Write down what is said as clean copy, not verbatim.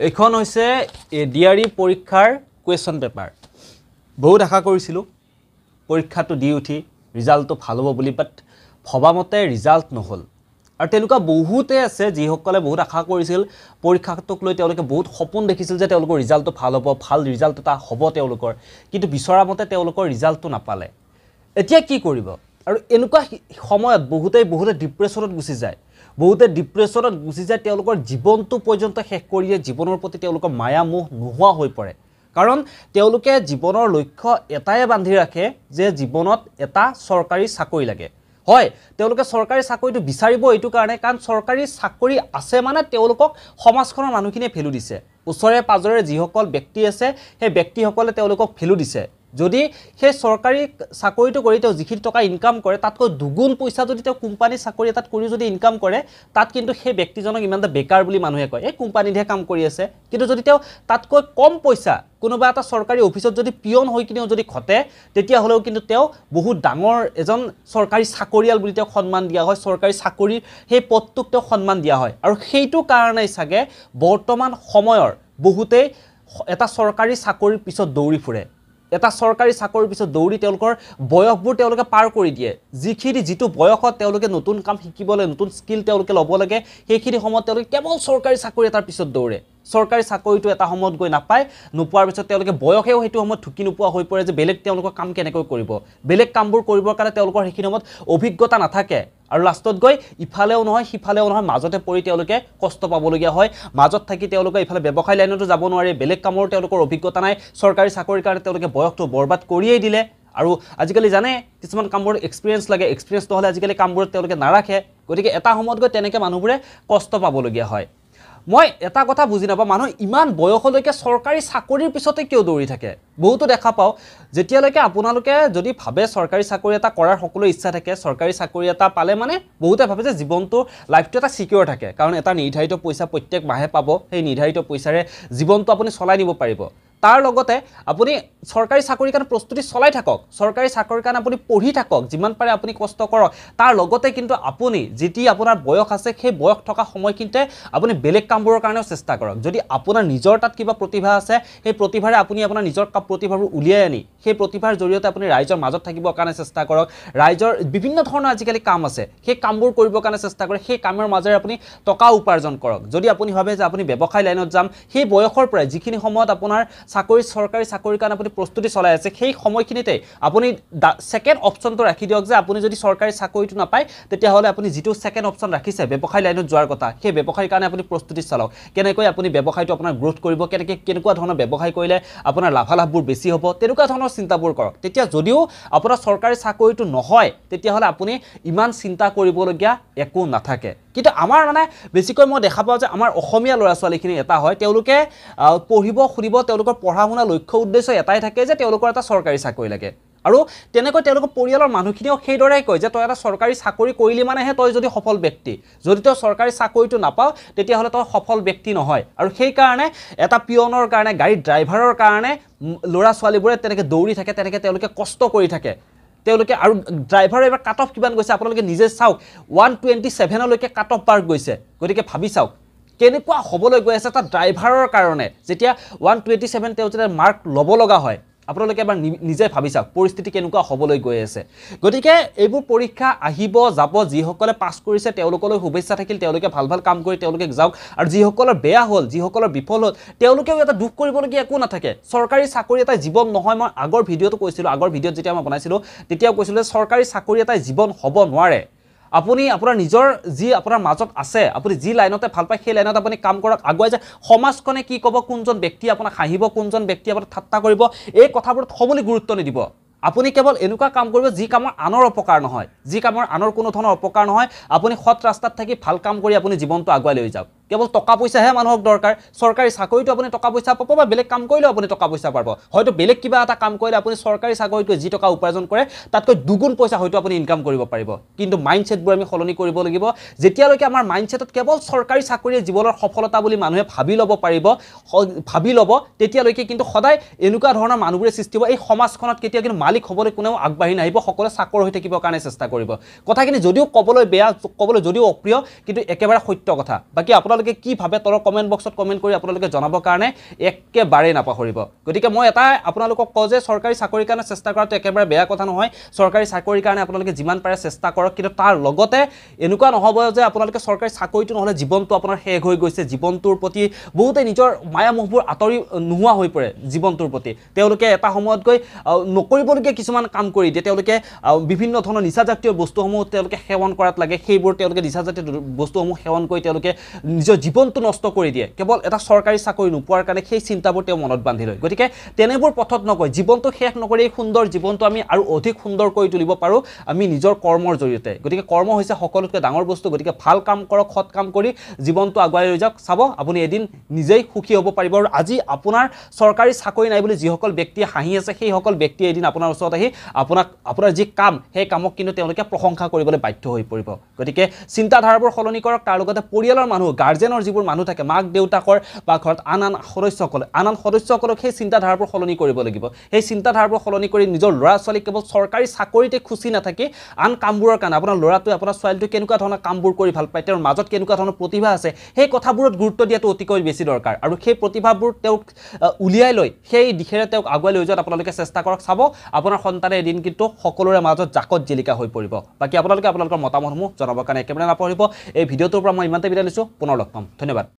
এইখন হৈছে এডিআৰই পৰীক্ষাৰ কুৱেশ্যন পেপাৰ বহুত আশা কৰিছিলোঁ পৰীক্ষাটো দি উঠি ৰিজাল্টটো ভাল হ'ব বুলি বাট ভবামতে ৰিজাল্ট নহ'ল আৰু তেনেকুৱা বহুতে আছে যিসকলে বহুত আশা কৰিছিল পৰীক্ষাটোক লৈ তেওঁলোকে বহুত সপোন দেখিছিল যে তেওঁলোকৰ ৰিজাল্টটো ভাল হ'ব ভাল ৰিজাল্ট এটা হ'ব তেওঁলোকৰ কিন্তু বিচৰা মতে তেওঁলোকৰ ৰিজাল্টটো নাপালে এতিয়া কি কৰিব আৰু এনেকুৱা সময়ত বহুতে ডিপ্ৰেছনত গুচি যায় বহুতে ডিপ্ৰেছনত গুচি যায় তেওঁলোকৰ জীৱনটো পৰ্যন্ত শেষ কৰি দিয়ে জীৱনৰ প্ৰতি তেওঁলোকৰ মায়া মোহ নোহোৱা হৈ পৰে কাৰণ তেওঁলোকে জীৱনৰ লক্ষ্য এটাই বান্ধি ৰাখে যে জীৱনত এটা চৰকাৰী চাকৰি লাগে হয় তেওঁলোকে চৰকাৰী চাকৰিটো বিচাৰিব এইটো কাৰণে কাৰণ চৰকাৰী চাকৰি আছে মানে তেওঁলোকক সমাজখনৰ মানুহখিনিয়ে ভেলু দিছে ওচৰে পাজৰে যিসকল ব্যক্তি আছে সেই ব্যক্তিসকলে তেওঁলোকক ভেলু দিছে যদি সেই চৰকাৰী চাকৰিটো কৰি তেওঁ যিখিনি টকা ইনকাম কৰে তাতকৈ দুগুণ পইচা যদি তেওঁ কোম্পানী চাকৰি এটাত কৰি যদি ইনকাম কৰে তাত কিন্তু সেই ব্যক্তিজনক ইমানটা বেকাৰ বুলি মানুহে কয় এই কোম্পানীতহে কাম কৰি আছে কিন্তু যদি তেওঁ তাতকৈ কম পইচা কোনোবা এটা চৰকাৰী অফিচত যদি পিয়ন হৈ কিনেও যদি খটে তেতিয়া হ'লেও কিন্তু তেওঁ বহুত ডাঙৰ এজন চৰকাৰী চাকৰিয়াল বুলি তেওঁক সন্মান দিয়া হয় চৰকাৰী চাকৰিৰ সেই পদটোক তেওঁক সন্মান দিয়া হয় আৰু সেইটো কাৰণেই চাগে বৰ্তমান সময়ৰ বহুতেই এটা চৰকাৰী চাকৰিৰ পিছত দৌৰি ফুৰে এটা চৰকাৰী চাকৰিৰ পিছত দৌৰি তেওঁলোকৰ বয়সবোৰ তেওঁলোকে পাৰ কৰি দিয়ে যিটো বয়সত তেওঁলোকে নতুন কাম শিকিবলৈ নতুন স্কিল তেওঁলোকে ল'ব লাগে সেইখিনি সময়ত তেওঁলোকে কেৱল চৰকাৰী চাকৰি এটাৰ পিছত দৌৰে চৰকাৰী চাকৰিটো এটা সময়ত গৈ নাপায় নোপোৱাৰ পিছত তেওঁলোকে বয়সেও সেইটো সময়ত ঢুকি নোপোৱা হৈ পৰে যে বেলেগ তেওঁলোকৰ কাম কেনেকৈ কৰিব বেলেগ কামবোৰ কৰিবৰ কাৰণে তেওঁলোকৰ সেইখিনি সময়ত অভিজ্ঞতা নাথাকে আৰু লাষ্টত গৈ ইফালেও নহয় সিফালেও নহয় মাজতে পৰি তেওঁলোকে কষ্ট পাবলগীয়া হয় মাজত থাকি তেওঁলোকে ইফালে ব্যৱসায় লাইনতো যাব নোৱাৰে বেলেগ কামৰ তেওঁলোকৰ অভিজ্ঞতা নাই চৰকাৰী চাকৰিৰ কাৰণে তেওঁলোকে বয়সটো বৰবাদ কৰিয়েই দিলে আৰু আজিকালি জানে কিছুমান কামবোৰ এক্সপিৰিয়েঞ্চ লাগে এক্সপিৰিয়েঞ্চ নহ'লে আজিকালি কামবোৰত তেওঁলোকে নাৰাখে গতিকে এটা সময়ত গৈ তেনেকৈ মানুহবোৰে কষ্ট পাবলগীয়া হয় মই এটা কথা বুজি নাপাওঁ মানুহ ইমান বয়সলৈকে চৰকাৰী চাকৰিৰ পিছতে কিয় দৌৰি থাকে বহুতো দেখা পাওঁ যেতিয়ালৈকে আপোনালোকে যদি ভাবে চৰকাৰী চাকৰি এটা কৰাৰ সকলো ইচ্ছা থাকে চৰকাৰী চাকৰি এটা পালে মানে বহুতে ভাবে যে জীৱনটো লাইফটো এটা সিকিউৰ থাকে কাৰণ এটা নিৰ্ধাৰিত পইচা প্ৰত্যেক মাহে পাব সেই নিৰ্ধাৰিত পইচাৰে জীৱনটো আপুনি চলাই নিব পাৰিব তাৰ লগতে আপুনি চৰকাৰী চাকৰিৰ কাৰণে প্ৰস্তুতি চলাই থাকক চৰকাৰী চাকৰিৰ কাৰণে আপুনি পঢ়ি থাকক যিমান পাৰে আপুনি কষ্ট কৰক তাৰ লগতে কিন্তু আপুনি যেতি আপোনাৰ বয়স আছে সেই বয়স থকা সময়খিনিতে আপুনি বেলেগ কামবোৰৰ কাৰণেও চেষ্টা কৰক যদি আপোনাৰ নিজৰ তাত কিবা প্ৰতিভা আছে সেই প্ৰতিভাৰে আপুনি আপোনাৰ নিজৰ প্ৰতিভাবোৰ উলিয়াই আনি সেই প্ৰতিভাৰ জৰিয়তে আপুনি ৰাইজৰ মাজত থাকিবৰ কাৰণে চেষ্টা কৰক ৰাইজৰ বিভিন্ন ধৰণৰ আজিকালি কাম আছে সেই কামবোৰ কৰিবৰ কাৰণে চেষ্টা কৰে সেই কামৰ মাজেৰে আপুনি টকা উপাৰ্জন কৰক যদি আপুনি ভাবে যে আপুনি ব্যৱসায় লাইনত যাম সেই বয়সৰ পৰাই যিখিনি সময়ত আপোনাৰ চৰকাৰী চাকৰিৰ কাৰণে আপুনি প্ৰস্তুতি চলাই আছে সেই সময়খিনিতে আপুনি সেকেন্ড অপচনটো ৰাখি দিয়ক যে আপুনি যদি চৰকাৰী চাকৰিটো নাপায় তেতিয়া হ'লে আপুনি যেটো সেকেন্ড অপচন ৰাখিছে ব্যৱসায় লাইনত যোৱাৰ কথা সেই ব্যৱসায়ৰ কাৰণে আপুনি প্ৰস্তুতি চলাওক কেনেকৈ আপুনি ব্যৱসায়টো আপোনাৰ গ্ৰোথ কৰিব কেনেকুৱা ধৰণৰ ব্যৱসায় কৰিলে আপোনাৰ লাভালাভবোৰ বেছি হ'ব তেনেকুৱা ধৰণৰ চিন্তাবোৰ কৰক তেতিয়া যদিও আপোনাৰ চৰকাৰী চাকৰিটো নহয় তেতিয়া হ'লে আপুনি ইমান চিন্তা কৰিবলগীয়া একো নাথাকে কিন্তু আমাৰ মানে বেছিকৈ মই দেখা পাওঁ যে আমাৰ অসমীয়া ল'ৰা ছোৱালীখিনি এটা হয় তেওঁলোকে পঢ়িব খুলিব তেওঁলোকৰ পঢ়া শুনা লক্ষ্য উদ্দেশ্য এটাই থাকে যে তেওঁলোকৰ এটা চৰকাৰী চাকৰি লাগে আৰু তেনেকৈ তেওঁলোকৰ পৰিয়ালৰ মানুহখিনিও সেইদৰেই কয় যে তই এটা চৰকাৰী চাকৰি কৰিলি মানেহে তই যদি সফল ব্যক্তি যদি তই চৰকাৰী চাকৰিটো নাপাও তেতিয়াহ'লে তই সফল ব্যক্তি নহয় আৰু সেই কাৰণে এটা পিয়নৰ কাৰণে গাড়ী ড্ৰাইভাৰৰ কাৰণে ল'ৰা ছোৱালীবোৰে তেনেকৈ দৌৰি থাকে তেনেকৈ তেওঁলোকে কষ্ট কৰি থাকে তেওঁলোকে আৰু ড্ৰাইভাৰ এবাৰ কাট অফ কিমান গৈছে আপোনালোকে নিজে চাওক 127 লৈকে কাট অফ পাৰ গৈছে গতিকে ভাবি চাওক কেনেকুৱা হ'বলৈ গৈ আছে এটা ড্ৰাইভাৰৰ কাৰণে যেতিয়া 127 তেওঁ যেতিয়া মাৰ্ক ল'ব লগা হয় আপোনালোকে এবাৰ নিজে ভাবি চাওক পৰিস্থিতি কেনেকুৱা হ'বলৈ গৈ আছে গতিকে এইবোৰ পৰীক্ষা আহিব যাব যিসকলে পাছ কৰিছে তেওঁলোকলৈ শুভেচ্ছা থাকিল তেওঁলোকে ভাল কাম কৰি তেওঁলোকে যাওক আৰু যিসকলৰ বেয়া হ'ল যিসকলৰ বিফল হ'ল তেওঁলোকেও এটা দুখ কৰিবলগীয়া একো নাথাকে চৰকাৰী চাকৰি এটা জীৱন নহয় মই আগৰ ভিডিঅ'টো কৈছিলোঁ আগৰ ভিডিঅ'ত যেতিয়া মই বনাইছিলোঁ তেতিয়াও কৈছিলোঁ চৰকাৰী চাকৰি এটা জীৱন হ'ব নোৱাৰে আপুনি আপোনাৰ নিজৰ যি আপোনাৰ মাজত আছে আপুনি যি লাইনতে ভাল পায় সেই লাইনত আপুনি কাম কৰক আগুৱাই যায় সমাজখনে কি ক'ব কোনজন ব্যক্তি আপোনাক হাঁহিব কোনজন ব্যক্তি আপোনাক ঠাট্টা কৰিব এই কথাবোৰত সমলি গুৰুত্ব নিদিব আপুনি কেৱল এনেকুৱা কাম কৰিব যি কামৰ আনৰ অপকাৰ নহয় যি কামৰ আনৰ কোনো ধৰণৰ অপকাৰ নহয় আপুনি সৎ ৰাস্তাত থাকি ভাল কাম কৰি আপুনি জীৱনটো আগুৱাই লৈ যাওক কেৱল টকা পইচাহে মানুহক দৰকাৰ চৰকাৰী চাকৰিটো আপুনি টকা পইচা পাব বা বেলেগ কাম কৰিলেও আপুনি টকা পইচা পাব হয়তো বেলেগ কিবা এটা কাম কৰিলে আপুনি চৰকাৰী চাকৰিটো যি টকা উপাৰ্জন কৰে তাতকৈ দুগুণ পইচা হয়তো আপুনি ইনকাম কৰিব পাৰিব কিন্তু মাইণ্ডছেটবোৰ আমি সলনি কৰিব লাগিব যেতিয়ালৈকে আমাৰ মাইণ্ডছেটত কেৱল চৰকাৰী চাকৰিয়ে জীৱনৰ সফলতা বুলি মানুহে ভাবি ল'ব তেতিয়ালৈকে কিন্তু সদায় এনেকুৱা ধৰণৰ মানুহবোৰে সৃষ্টি হ'ব এই সমাজখনত কেতিয়া কিন্তু মালিক হ'বলৈ কোনেও আগবাঢ়ি নাহিব সকলোৱে চাকৰ হৈ থাকিবৰ কাৰণে চেষ্টা কৰিব কথাখিনি যদিও ক'বলৈ বেয়া ক'বলৈ যদিও অপ্ৰিয় কিন্তু একেবাৰে সত্য কথা বাকি আপোনালোকে আপোনালোকে কি ভাবে তলৰ কমেণ্ট বক্সত কমেণ্ট কৰি আপোনালোকে জনাবৰ কাৰণে একেবাৰে নাপাহৰিব গতিকে মই এটা আপোনালোকক কওঁ যে চৰকাৰী চাকৰিৰ কাৰণে চেষ্টা কৰাটো একেবাৰে বেয়া কথা নহয় চৰকাৰী চাকৰিৰ কাৰণে আপোনালোকে যিমান পাৰে চেষ্টা কৰক কিন্তু তাৰ লগতে এনেকুৱা নহ'ব যে আপোনালোকে চৰকাৰী চাকৰিটো নহ'লে জীৱনটো আপোনাৰ শেষ হৈ গৈছে জীৱনটোৰ প্ৰতি বহুতে নিজৰ মায়া মোহবোৰ আঁতৰি নোহোৱা হৈ পৰে জীৱনটোৰ প্ৰতি তেওঁলোকে এটা সময়ত গৈ নকৰিবলগীয়া কিছুমান কাম কৰি দিয়ে তেওঁলোকে বিভিন্ন ধৰণৰ নিচাজাতীয় বস্তুসমূহ তেওঁলোকে সেৱন কৰাত লাগে সেইবোৰ তেওঁলোকে নিচাজাতীয় বস্তুসমূহ সেৱন কৰি তেওঁলোকে নিজৰ জীৱনটো নষ্ট কৰি দিয়ে কেৱল এটা চৰকাৰী চাকৰি নোপোৱাৰ কাৰণে সেই চিন্তাবোৰ তেওঁ মনত বান্ধি লয় গতিকে তেনেবোৰ পথত নগৈ জীৱনটো শেষ নকৰি এই সুন্দৰ জীৱনটো আমি আৰু অধিক সুন্দৰ কৰি তুলিব পাৰোঁ আমি নিজৰ কৰ্মৰ জৰিয়তে গতিকে কৰ্ম হৈছে সকলোতকৈ ডাঙৰ বস্তু গতিকে ভাল কাম কৰক সৎ কাম কৰি জীৱনটো আগুৱাই লৈ যাওক চাব আপুনি এদিন নিজেই সুখী হ'ব পাৰিব আৰু আজি আপোনাৰ চৰকাৰী চাকৰি নাই বুলি যিসকল ব্যক্তিয়ে হাঁহি আছে সেইসকল ব্যক্তিয়ে এদিন আপোনাৰ ওচৰত আহি আপোনাৰ যি কাম সেই কামক কিন্তু তেওঁলোকে প্ৰশংসা কৰিবলৈ বাধ্য হৈ পৰিব গতিকে চিন্তাধাৰাবোৰ সলনি কৰক তাৰ লগতে পৰিয়ালৰ মানুহ গাৰ্জেনৰ যিবোৰ মানুহ থাকে মাক দেউতাকৰ বা ঘৰত আন সদস্যসকলক সেই চিন্তাধাৰাবোৰ সলনি কৰিব লাগিব সেই চিন্তাধাৰাবোৰ সলনি কৰি নিজৰ ল'ৰা ছোৱালীক কেৱল চৰকাৰী চাকৰিতে খুচি নাথাকি আন কামবোৰৰ কাৰণে আপোনাৰ ল'ৰাটোৱে আপোনাৰ ছোৱালীটোৱে কেনেকুৱা ধৰণৰ কামবোৰ কৰি ভাল পায় তেওঁৰ মাজত কেনেকুৱা ধৰণৰ প্ৰতিভা আছে সেই কথাবোৰত গুৰুত্ব দিয়াটো অতিকৈ বেছি দৰকাৰ আৰু সেই প্ৰতিভাবোৰ তেওঁক উলিয়াই লৈ সেই দিশেৰে তেওঁক আগুৱাই লৈ যোৱাত আপোনালোকে চেষ্টা কৰক চাব আপোনাৰ সন্তানে এদিন কিন্তু সকলোৰে মাজত জাকত জিলিকা হৈ পৰিব বাকী আপোনালোকে আপোনালোকৰ মতামতসমূহ জনাবৰ কাৰণে একেবাৰে নাপাহৰিব এই ভিডিঅ'টোৰ পৰা মই ইমানতে বিদায় লৈছোঁ পুনৰ লগ পাম ধন্যবাদ